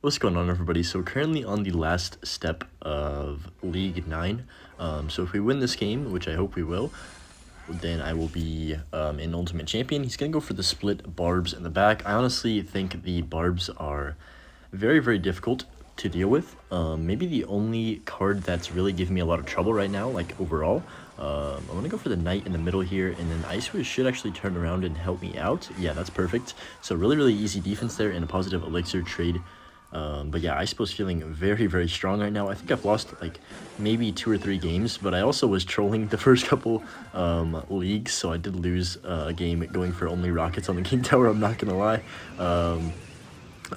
What's going on, everybody? So currently on the last step of League 9. So if we win this game, which I hope we will, then I will be an Ultimate Champion. He's going to go for the split barbs in the back. I honestly think the barbs are very, very difficult to deal with. Maybe the only card that's really giving me a lot of trouble right now, like overall. I'm going to go for the Knight in the middle here, and then IceBow should actually turn around and help me out. Yeah, that's perfect. So really, really easy defense there and a positive elixir trade. But yeah, IceBow's feeling very, very strong right now. I think I've lost like maybe 2 or 3 games, but I also was trolling the first couple leagues, so I did lose a game going for only rockets on the King Tower, I'm not gonna lie.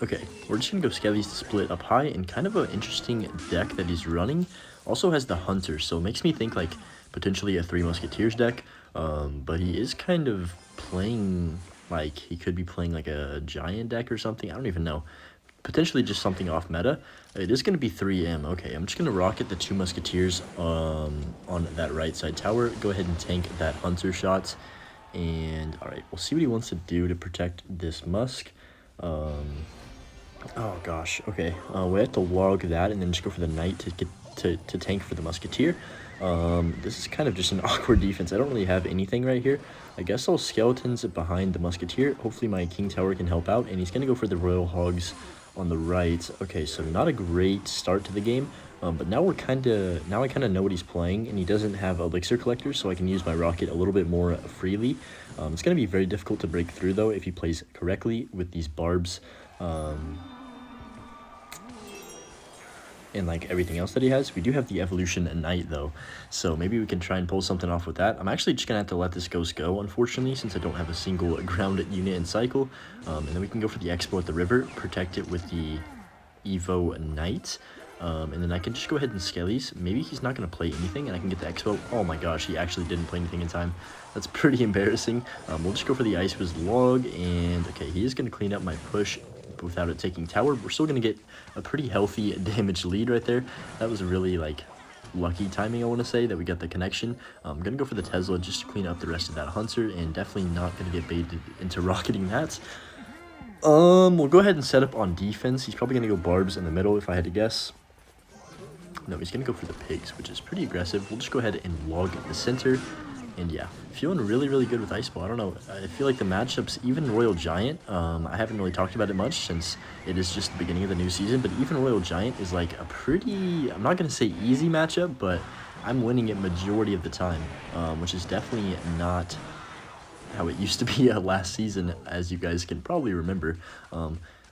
Okay, we're just gonna go Skellies to split up high, and kind of an interesting deck that he's running also has the Hunter, so it makes me think like potentially a 3 Musketeers deck, but he is kind of playing like he could be playing like a giant deck or something. I don't even know. Potentially just something off meta. It is going to be 3M. Okay, I'm just going to rocket the 2 Musketeers on that right side tower. Go ahead and tank that Hunter shot. And, alright, we'll see what he wants to do to protect this Musk. Oh, gosh. Okay, we have to log that and then just go for the Knight to get to tank for the Musketeer. This is kind of just an awkward defense. I don't really have anything right here. I guess I'll Skeletons behind the Musketeer. Hopefully my King Tower can help out, and he's going to go for the Royal Hogs on the right. Okay, so not a great start to the game, but now I kind of know what he's playing, and he doesn't have elixir collectors, so I can use my rocket a little bit more freely. It's going to be very difficult to break through though if he plays correctly with these barbs. And like everything else that he has. We do have the evolution at night though, so maybe we can try and pull something off with that. I'm actually just gonna have to let this ghost go, unfortunately, since I don't have a single grounded unit in cycle. And then we can go for the expo at the river, protect it with the Evo Knight. And then I can just go ahead and Skellies. Maybe he's not going to play anything and I can get the expo. Oh my gosh, he actually didn't play anything in time. That's pretty embarrassing. We'll just go for the IceBow's log, and okay, he is going to clean up my push without it taking tower. We're still going to get a pretty healthy damage lead right there. That was really like lucky timing, I want to say, that we got the connection. I'm going to go for the Tesla just to clean up the rest of that Hunter, and definitely not going to get baited into rocketing that. We'll go ahead and set up on defense. He's probably going to go barbs in the middle if I had to guess. No, he's going to go for the pigs, which is pretty aggressive. We'll just go ahead and log the center. And yeah, feeling really, really good with IceBow. I don't know. I feel like the matchups, even Royal Giant, I haven't really talked about it much since it is just the beginning of the new season, but even Royal Giant is like a pretty, I'm not going to say easy matchup, but I'm winning it majority of the time, which is definitely not how it used to be last season, as you guys can probably remember.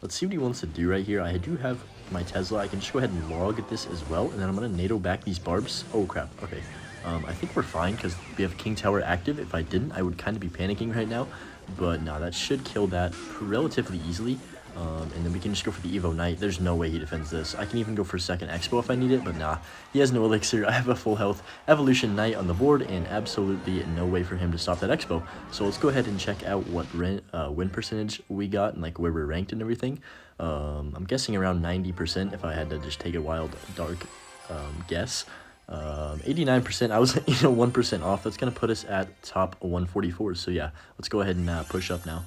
Let's see what he wants to do right here. I do have my Tesla. I can just go ahead and log this as well, and then I'm going to NATO back these barbs. Oh, crap. Okay. I think we're fine because we have King Tower active. If I didn't, I would kind of be panicking right now. But no, that should kill that relatively easily. And then we can just go for the Evo Knight. There's no way he defends this. I can even go for second Expo if I need it, but nah. He has no elixir. I have a full health Evolution Knight on the board, and absolutely no way for him to stop that Expo. So let's go ahead and check out what win percentage we got and like where we're ranked and everything. I'm guessing around 90% if I had to just take a wild, dark guess. 89%. I was 1% off. That's gonna put us at top 144. So yeah, let's go ahead and push up now.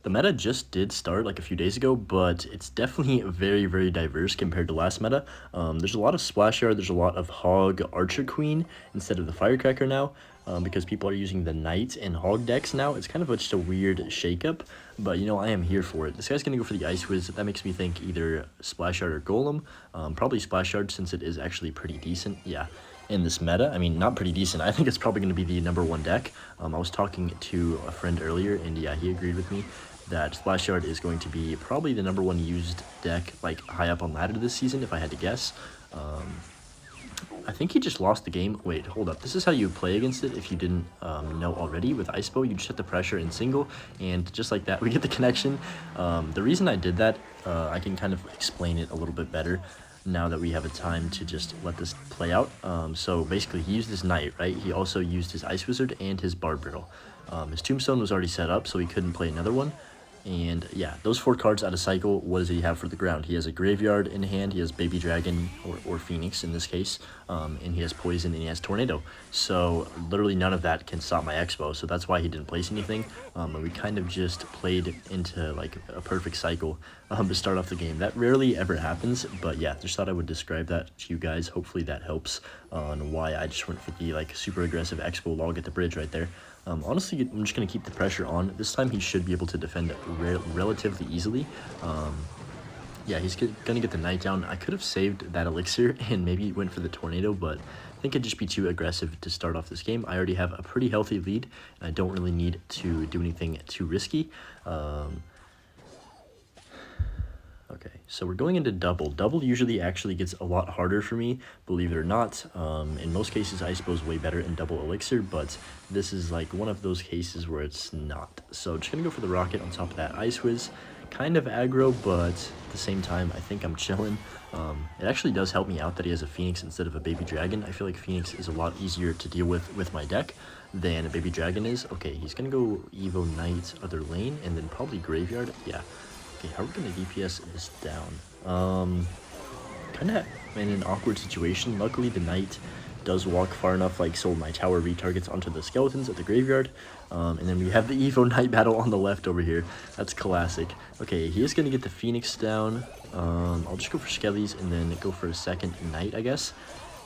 The meta just did start like a few days ago, but it's definitely very, very diverse compared to last meta. There's a lot of Splash Yard, there's a lot of Hog Archer Queen instead of the Firecracker now, because people are using the Knight and Hog decks now. It's kind of just a weird shakeup, but you know, I am here for it. This guy's gonna go for the Ice Wiz. That makes me think either Splash Yard or Golem. Probably Splash Yard since it is actually pretty decent. Yeah. In this meta, I mean, not pretty decent. I think it's probably going to be the #1 deck. I was talking to a friend earlier, and yeah, he agreed with me that Splash Yard is going to be probably the #1 used deck, like high up on ladder this season, if I had to guess. I think he just lost the game. Wait, hold up. This is how you play against it if you didn't know already. With IceBow, you just hit the pressure in single, and just like that, we get the connection. The reason I did that, I can kind of explain it a little bit better now that we have a time to just let this play out. So basically, he used his Knight, right? He also used his Ice Wizard and his Barb Barrel. His Tombstone was already set up, so he couldn't play another one. And yeah, those 4 cards out of cycle, what does he have for the ground? He has a Graveyard in hand, he has Baby Dragon, or Phoenix in this case, and he has Poison, and he has Tornado. So literally none of that can stop my Expo, so that's why he didn't place anything. And we kind of just played into like a perfect cycle to start off the game. That rarely ever happens, but yeah, just thought I would describe that to you guys. Hopefully that helps on why I just went for the like super aggressive Expo log at the bridge right there. Honestly, I'm just going to keep the pressure on. This time he should be able to defend relatively easily. Yeah, he's going to get the Knight down. I could have saved that Elixir and maybe went for the Tornado, but I think it'd just be too aggressive to start off this game. I already have a pretty healthy lead, and I don't really need to do anything too risky. Okay, so we're going into double. Double usually actually gets a lot harder for me, believe it or not. In most cases, IceBow is way better in double elixir, but this is like one of those cases where it's not. So just gonna go for the rocket on top of that Ice Whiz. Kind of aggro, but at the same time, I think I'm chilling. It actually does help me out that he has a Phoenix instead of a Baby Dragon. I feel like Phoenix is a lot easier to deal with my deck than a Baby Dragon is. Okay, he's gonna go Evo Knight other lane, and then probably Graveyard. Yeah. Okay, how are we going to DPS this down? Kind of in an awkward situation. Luckily, the Knight does walk far enough, like, so my tower retargets onto the skeletons at the graveyard. And then we have the Evo Knight battle on the left over here. That's classic. Okay, he is going to get the Phoenix down. I'll just go for Skellies and then go for a second Knight, I guess.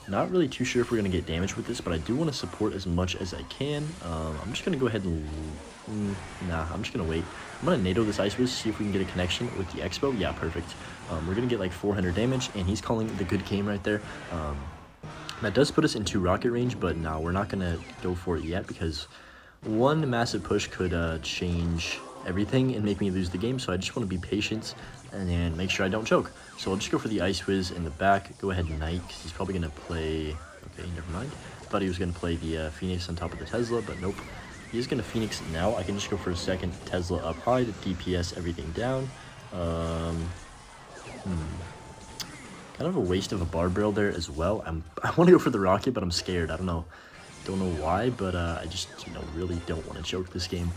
Not really too sure if we're going to get damage with this, but I do want to support as much as I can. I'm just going to go ahead and... Nah, I'm just going to wait. I'm going to NATO this Ice Whiz, see if we can get a connection with the Expo. Yeah, perfect. We're going to get like 400 damage, and he's calling the good game right there. That does put us into rocket range, but no, we're not going to go for it yet because one massive push could change everything and make me lose the game, so I just want to be patient and then make sure I don't choke. So I'll just go for the Ice Whiz in the back, go ahead and Knight, because he's probably going to play... Okay, never mind. Thought he was going to play the Phoenix on top of the Tesla, but nope. He is going to Phoenix now. I can just go for a second Tesla up high to DPS everything down. Kind of a waste of a bar barrel there as well. I want to go for the rocket, but I'm scared. I don't know why, but I just really don't want to choke this game.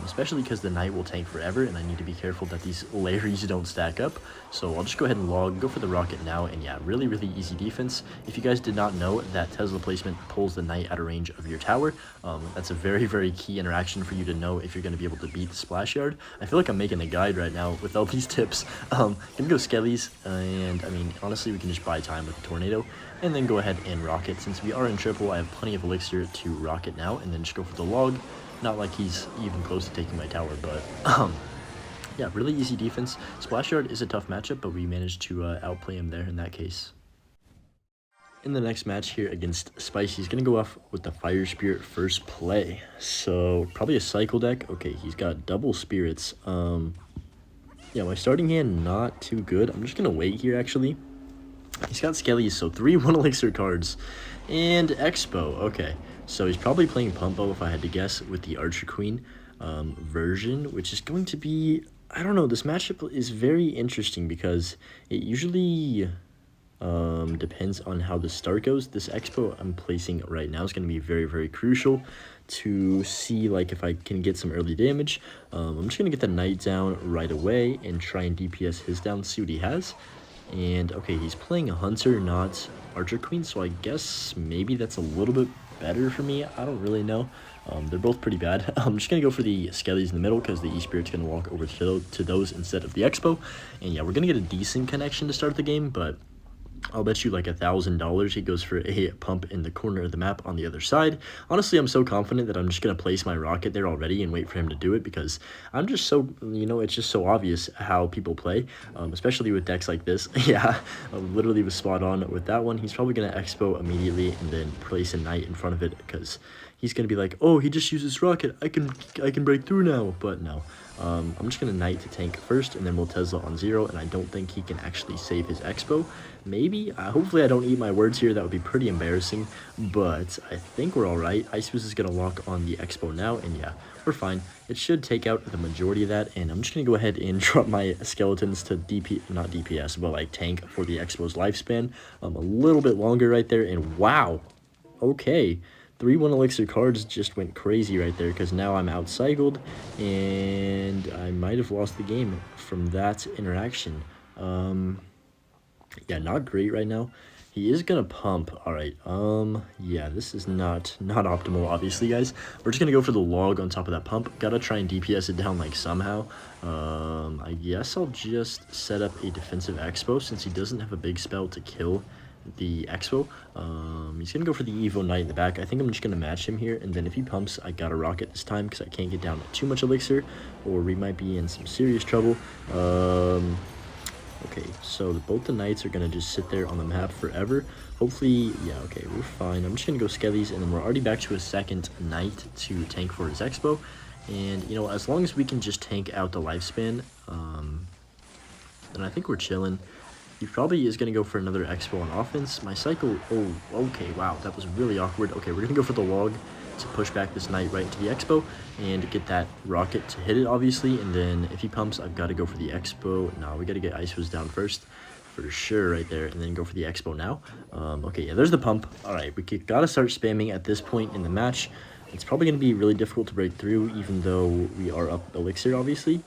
Especially because the Knight will tank forever, and I need to be careful that these Larrys don't stack up. So I'll just go ahead and log, go for the rocket now, and yeah, really, really easy defense. If you guys did not know, that Tesla placement pulls the Knight out of range of your tower. That's a very, very key interaction for you to know if you're going to be able to beat the Splash Yard. I feel like I'm making a guide right now with all these tips. Gonna go Skellies, and I mean, honestly, we can just buy time with the Tornado, and then go ahead and rocket. Since we are in triple, I have plenty of elixir to rocket now, and then just go for the log. Not like he's even close to taking my tower, but yeah, really easy defense. Splash Yard is a tough matchup, but we managed to outplay him there in that case. In the next match here against Spicy, he's going to go off with the Fire Spirit first play. So probably a cycle deck. Okay, he's got double spirits. Yeah, my starting hand not too good. I'm just going to wait here actually. He's got Skellies, so 3 1 elixir cards. And Expo, okay. So he's probably playing Pump Bow, if I had to guess, with the Archer Queen version, which is going to be... I don't know, this matchup is very interesting because it usually depends on how the start goes. This Expo I'm placing right now is going to be very, very crucial to see like if I can get some early damage. I'm just going to get the Knight down right away and try and DPS his down, see what he has. And okay, he's playing a Hunter, not Archer Queen, so I guess maybe that's a little bit better for me. I don't really know. They're both pretty bad. I'm just going to go for the Skellies in the middle because the E-Spirit's going to walk over to those instead of the Expo. And yeah, we're going to get a decent connection to start the game, but I'll bet you like $1,000 he goes for a pump in the corner of the map on the other side. Honestly, I'm so confident that I'm just going to place my rocket there already and wait for him to do it because I'm just so, it's just so obvious how people play, especially with decks like this. Yeah, I literally was spot on with that one. He's probably going to Expo immediately and then place a Knight in front of it because he's going to be like, oh, he just uses rocket. I can break through now. But no. I'm just going to Knight to tank first, and then we'll Tesla on 0, and I don't think he can actually save his Expo. Maybe. Hopefully I don't eat my words here. That would be pretty embarrassing, but I think we're all right. IceBow is going to lock on the Expo now, and yeah, we're fine. It should take out the majority of that, and I'm just going to go ahead and drop my skeletons to not DPS, but like tank for the Expo's lifespan. A little bit longer right there, and wow. Okay. 3 1 elixir cards just went crazy right there because now I'm outcycled and I might have lost the game from that interaction. Yeah, not great right now. He is gonna pump. All right. Yeah, this is not optimal, obviously, guys. We're just gonna go for the log on top of that pump. Gotta try and DPS it down like somehow. I guess I'll just set up a defensive expo since he doesn't have a big spell to kill the expo. He's gonna go for the Evo Knight in the back. I think I'm just gonna match him here, and then if he pumps, I gotta rocket this time because I can't get down too much elixir, or we might be in some serious trouble. Okay, so both the knights are going to just sit there on the map forever. Hopefully, yeah, okay, we're fine. I'm just going to go skellies, and then we're already back to a second knight to tank for his expo. And, you know, as long as we can just tank out the lifespan, then I think we're chilling. He probably is going to go for another expo on offense. My cycle, oh, okay, wow, that was really awkward. Okay, we're going to go for the log to push back this knight right into the expo and get that rocket to hit it, obviously. And then if he pumps, I've got to go for the expo. No, we got to get IceBow down first for sure right there, and then go for the expo now. Okay, yeah, there's the pump. All right, we got to start spamming at this point in the match. It's probably going to be really difficult to break through, even though we are up elixir, obviously.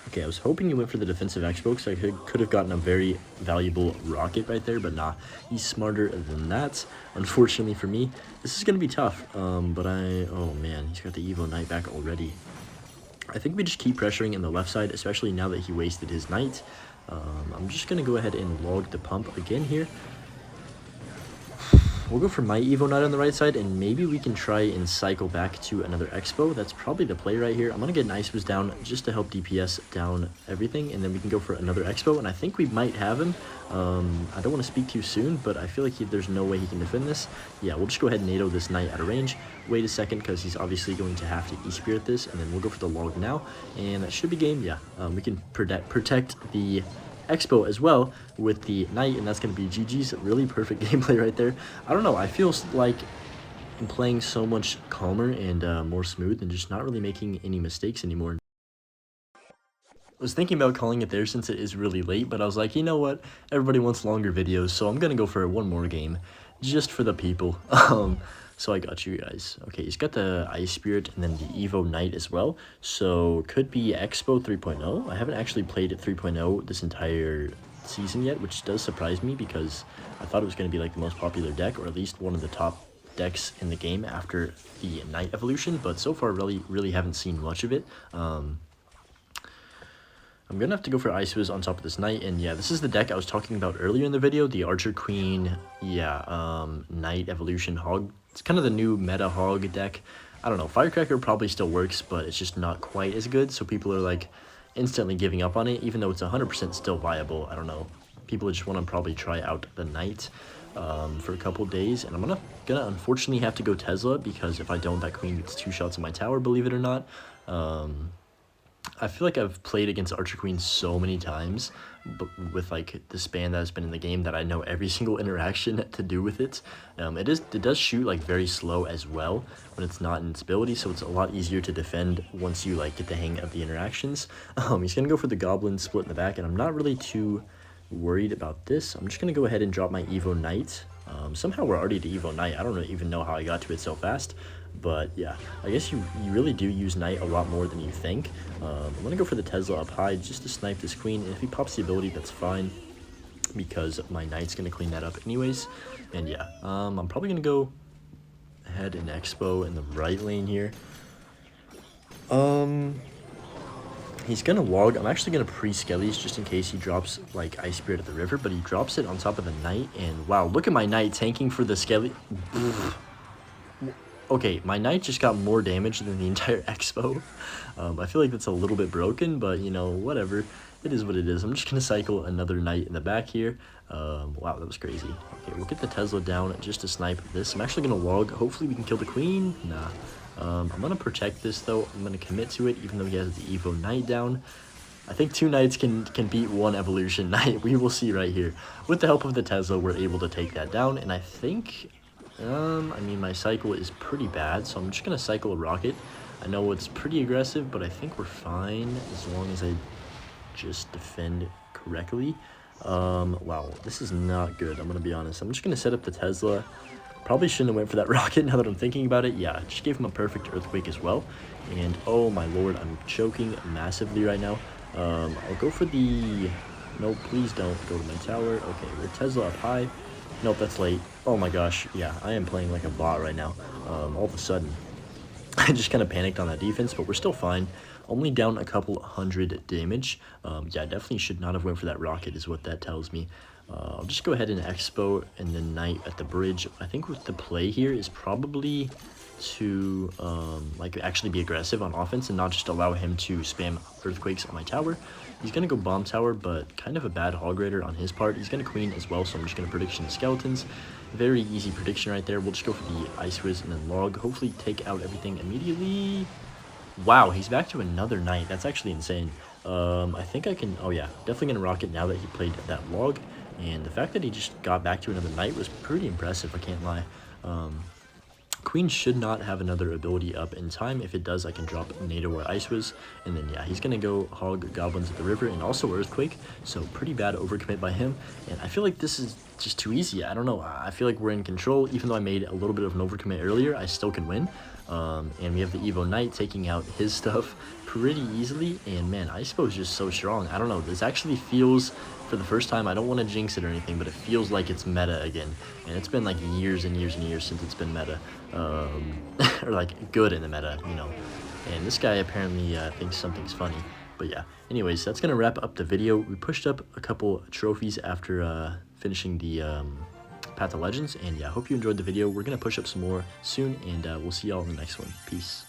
Okay, I was hoping he went for the defensive expo because I could have gotten a very valuable rocket right there, but nah, he's smarter than that. Unfortunately for me, this is going to be tough, but oh man, he's got the Evo Knight back already. I think we just keep pressuring in the left side, especially now that he wasted his knight. I'm just going to go ahead and log the pump again here. We'll go for my Evo Knight on the right side, and maybe we can try and cycle back to another expo. That's probably the play right here. I'm going to get an IceBow down just to help DPS down everything, and then we can go for another expo, and I think we might have him. I don't want to speak too soon, but I feel like there's no way he can defend this. Yeah, we'll just go ahead and NATO this knight out of range. Wait a second, because he's obviously going to have to E-Spirit this, and then we'll go for the log now, and that should be game. Yeah, we can protect the expo as well with the knight, and that's going to be GG's. Really perfect gameplay right there. I don't know, I feel like I'm playing so much calmer and more smooth and just not really making any mistakes anymore. I was thinking about calling it there since it is really late, but I was like, you know what, everybody wants longer videos, so I'm gonna go for one more game just for the people. So I got you guys. Okay, he's got the Ice Spirit and then the Evo Knight as well. So could be Expo 3.0. I haven't actually played at 3.0 this entire season yet, which does surprise me because I thought it was going to be like the most popular deck, or at least one of the top decks in the game after the Knight evolution. But so far, really haven't seen much of it. I'm going to have to go for IceBow on top of this knight, and yeah, this is the deck I was talking about earlier in the video, the Archer Queen, yeah, Knight Evolution Hog. It's kind of the new meta Hog deck. I don't know, Firecracker probably still works, but it's just not quite as good, so people are like instantly giving up on it, even though it's 100% still viable. I don't know, people just want to probably try out the Knight for a couple days, and I'm gonna unfortunately have to go Tesla, because if I don't, that Queen gets 2 shots in my tower, believe it or not. I feel like I've played against Archer Queen so many times, but with like the span that has been in the game, that I know every single interaction to do with it. It does shoot like very slow as well when it's not in its ability, so it's a lot easier to defend once you like get the hang of the interactions. He's gonna go for the Goblin split in the back, and I'm not really too worried about this. I'm just gonna go ahead and drop my Evo Knight. Somehow we're already to Evo Knight. I don't even know how I got to it so fast. But yeah, I guess you really do use Knight a lot more than you think. I'm going to go for the Tesla up high just to snipe this Queen. And if he pops the ability, that's fine, because my Knight's going to clean that up anyways. And yeah, I'm probably going to go ahead and Expo in the right lane here. He's going to log. I'm actually going to pre-Skellies just in case he drops like Ice Spirit at the river. But he drops it on top of the Knight. And wow, look at my Knight tanking for the Skelly. Okay, my Knight just got more damage than the entire Expo. I feel like that's a little bit broken, but you know, whatever. It is what it is. I'm just going to cycle another Knight in the back here. Wow, that was crazy. Okay, we'll get the Tesla down just to snipe this. I'm actually going to log. Hopefully we can kill the Queen. Nah. I'm going to protect this though. I'm going to commit to it, even though he has the Evo Knight down. I think 2 Knights can beat 1 Evolution Knight. We will see right here. With the help of the Tesla, we're able to take that down, and I think... I mean, my cycle is pretty bad, so I'm just going to cycle a rocket. I know it's pretty aggressive, but I think we're fine as long as I just defend correctly. Wow, this is not good, I'm gonna be honest. I'm just gonna set up the Tesla. Probably shouldn't have went for that rocket now that I'm thinking about it. Yeah, just gave him a perfect earthquake as well. And oh my lord, I'm choking massively right now. I'll go for the... No, please don't go to my tower. Okay, we're Tesla up high. Nope, that's late. Oh my gosh, yeah, I am playing like a bot right now. All of a sudden, I just kind of panicked on that defense, but we're still fine. Only down a couple hundred damage. Yeah, definitely should not have went for that rocket is what that tells me. I'll just go ahead and expo and then knight at the bridge. I think what the play here is probably to like actually be aggressive on offense and not just allow him to spam earthquakes on my tower. He's gonna go bomb tower, but kind of a bad hog raider on his part. He's gonna queen as well, so I'm just gonna prediction skeletons. Very easy prediction right there. We'll just go for the ice whiz and then log. Hopefully take out everything immediately. Wow, he's back to another knight. That's actually insane. I think I can... Oh yeah, definitely gonna rock it now that he played that log. And the fact that he just got back to another knight was pretty impressive, I can't lie. Queen should not have another ability up in time. If it does, I can drop NATO or Ice Whiz. And then, yeah, he's going to go hog goblins at the river and also Earthquake. So pretty bad overcommit by him. And I feel like this is just too easy. I don't know. I feel like we're in control. Even though I made a little bit of an overcommit earlier, I still can win. And we have the Evo Knight taking out his stuff pretty easily. And, man, IceBow is just so strong. I don't know. This actually feels... For the first time, I don't want to jinx it or anything, but it feels like it's meta again. And it's been like years and years and years since it's been meta. Or like good in the meta, you know. And this guy apparently thinks something's funny. But yeah, anyways, that's going to wrap up the video. We pushed up a couple trophies after finishing the Path of Legends. And yeah, I hope you enjoyed the video. We're going to push up some more soon, and we'll see y'all in the next one. Peace.